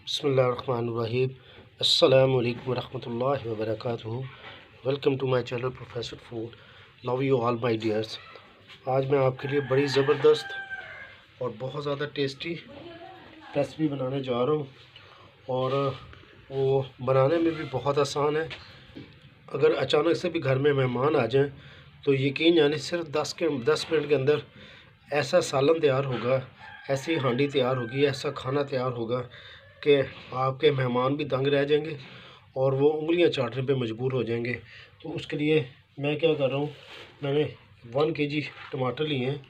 बिस्मिल्लाहिर्रहमानिर्रहीम। अस्सलामु अलैकुम वरहमतुल्लाहि वबरकातुहू। Welcome to my channel professor food. Love you all my dears. आज मैं आपके लिए बड़ी ज़बरदस्त और बहुत ज़्यादा टेस्टी रेसिपी बनाने जा रहा हूँ और वो बनाने में भी बहुत आसान है। अगर अचानक से भी घर में मेहमान आ जाएं तो यकीन यानी सिर्फ 10 मिनट के अंदर ऐसा सालन तैयार होगा, ऐसी हांडी तैयार होगी, ऐसा खाना तैयार होगा कि आपके मेहमान भी दंग रह जाएंगे और वो उंगलियां चाटने पे मजबूर हो जाएंगे। तो उसके लिए मैं क्या कर रहा हूँ, मैंने 1 kg टमाटर लिए हैं,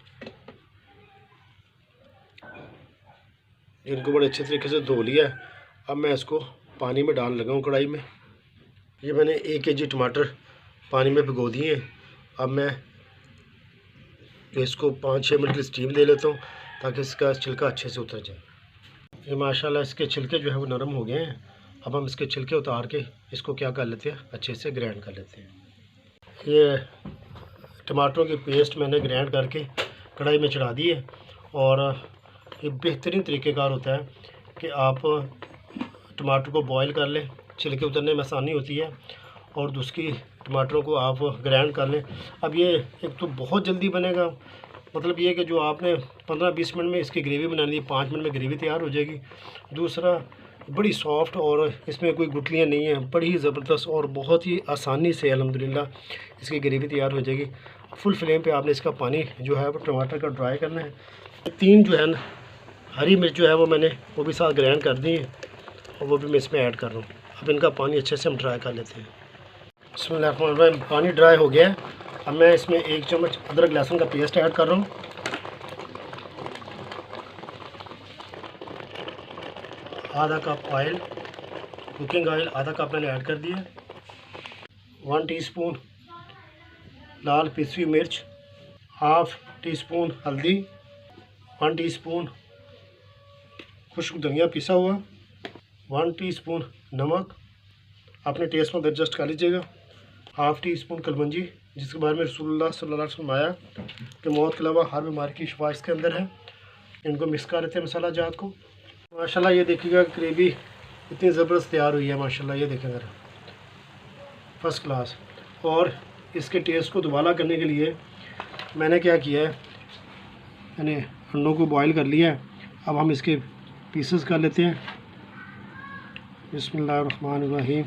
जिनको बड़े अच्छे तरीके से धो लिया है। अब मैं इसको पानी में डाल लगा हूँ कढ़ाई में। ये मैंने 1 kg टमाटर पानी में भिगो दिए हैं। अब मैं इसको 5-6 मिनट की स्टीम दे लेता हूँ ताकि इसका छिलका अच्छे से उतर जाए। ये माशाल्लाह इसके छिलके जो है वो नरम हो गए हैं। अब हम इसके छिलके उतार के इसको क्या कर लेते हैं, अच्छे से ग्राइंड कर लेते हैं। ये टमाटरों की पेस्ट मैंने ग्राइंड करके कढ़ाई में चढ़ा दी है और ये बेहतरीन तरीक़ेकार होता है कि आप टमाटर को बॉईल कर लें, छिलके उतरने में आसानी होती है, और दूसरी टमाटरों को आप ग्राइंड कर लें। अब ये एक तो बहुत जल्दी बनेगा, मतलब ये कि जो आपने 15-20 मिनट में इसकी ग्रेवी बनानी है, 5 मिनट में ग्रेवी तैयार हो जाएगी। दूसरा बड़ी सॉफ्ट और इसमें कोई गुठलियाँ नहीं हैं, बड़ी ही ज़बरदस्त और बहुत ही आसानी से अल्हम्दुलिल्लाह इसकी ग्रेवी तैयार हो जाएगी। फुल फ्लेम पे आपने इसका पानी जो है वो टमाटर का ड्राई करना है। 3 जो है ना हरी मिर्च जो है वो मैंने वो भी साथ ग्राइंड कर दी है और वो भी मैं इसमें ऐड कर रहा हूँ। अब इनका पानी अच्छे से हम ड्राई कर लेते हैं। बिस्मिल्लाहिर्रहमानिर्रहीम। पानी ड्राई हो गया है। अब मैं इसमें 1 चम्मच अदरक लहसुन का पेस्ट ऐड कर रहा हूँ। आधा कप ऑयल, कुकिंग ऑयल आधा कप मैंने ऐड कर दिया। 1 टीस्पून लाल पिसी हुई मिर्च, हाफ़ टी स्पून हल्दी, 1 टीस्पून खुश्क धनिया पिसा हुआ, 1 टीस्पून नमक अपने टेस्ट पर एडजस्ट कर लीजिएगा, हाफ़ टी स्पून कलमंजी, जिसके बारे में रसूलुल्लाह सल्लल्लाहु अलैहि वसल्लम आया कि मौत के अलावा हर बीमारी की शिफा इसके अंदर है। इनको मिक्स कर लेते हैं मसाला जात को। माशाल्लाह ये देखिएगा ग्रेवी इतनी ज़बरदस्त तैयार हुई है माशाल्लाह, ये देखें ज़रा फर्स्ट क्लास। और इसके टेस्ट को दोबारा करने के लिए मैंने क्या किया है, मैंने अंडों को बॉईल कर लिया है। अब हम इसके पीसेस कर लेते हैं। बिस्मिल्लाहिर्रहमानिर्रहीम।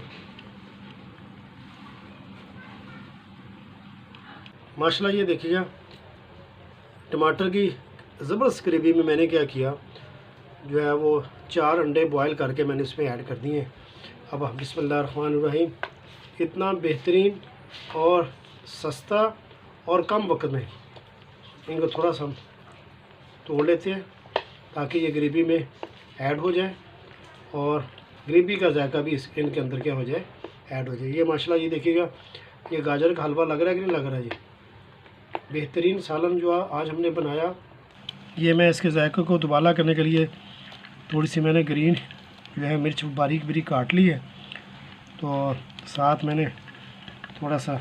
माशाल्लाह ये देखिएगा टमाटर की ज़बरदस्त ग्रेवी में मैंने क्या किया, जो है वो 4 अंडे बॉईल करके मैंने इसमें ऐड कर दिए हैं। अब बिस्मिल्लाहिर्रहमानिर्रहीम, इतना बेहतरीन और सस्ता और कम वक्त में इनको थोड़ा सा तोड़ लेते हैं ताकि ये ग्रेवी में ऐड हो जाए और ग्रेवी का जायका भी इनके अंदर क्या हो जाए, ऐड हो जाए। ये माशाल्लाह ये देखिएगा, ये गाजर का हलवा लग रहा है कि नहीं लग रहा है। ये बेहतरीन सालन जो आज हमने बनाया, ये मैं इसके जायके को दोबारा करने के लिए थोड़ी सी मैंने ग्रीन जो है मिर्च बारीक बारीक काट ली है, तो साथ मैंने थोड़ा सा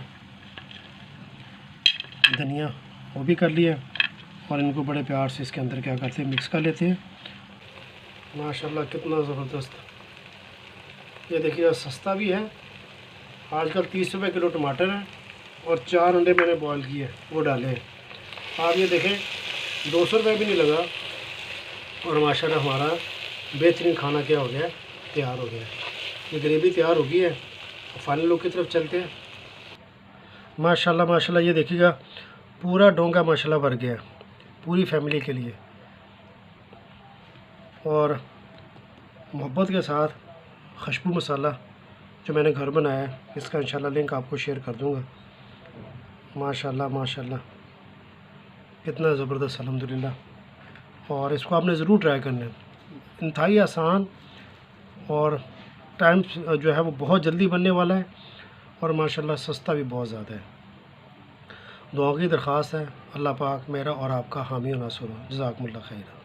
धनिया वो भी कर लिया और इनको बड़े प्यार से इसके अंदर क्या करते हैं, मिक्स कर लेते हैं। माशाल्लाह कितना ज़बरदस्त। ये देखिए सस्ता भी है, आजकल 30 रुपये किलो टमाटर है और 4 अंडे मैंने बॉईल किए वो डाले हैं। आप ये देखें 200 रुपये भी नहीं लगा और माशाल्लाह हमारा बेहतरीन खाना क्या हो गया, तैयार हो गया। ये ग्रेवी तैयार हो गई है। फाइनल लुक की तरफ चलते हैं। माशाल्लाह माशाल्लाह ये देखिएगा पूरा डोंगा माशाल्लाह भर गया पूरी फैमिली के लिए, और मोहब्बत के साथ खुशबू मसाला जो मैंने घर बनाया है, इसका इंशाल्लाह लिंक आपको शेयर कर दूंगा। माशाल्लाह माशाल्लाह कितना ज़बरदस्त अल्हम्दुलिल्लाह। और इसको आपने ज़रूर ट्राई करना है, इंतहाई आसान और टाइम जो है वो बहुत जल्दी बनने वाला है और माशाल्लाह सस्ता भी बहुत ज़्यादा है। दुआ की दरख्वास्त है, अल्लाह पाक मेरा और आपका हामी और नासुर हो। जज़ाकुमुल्लाह खैर।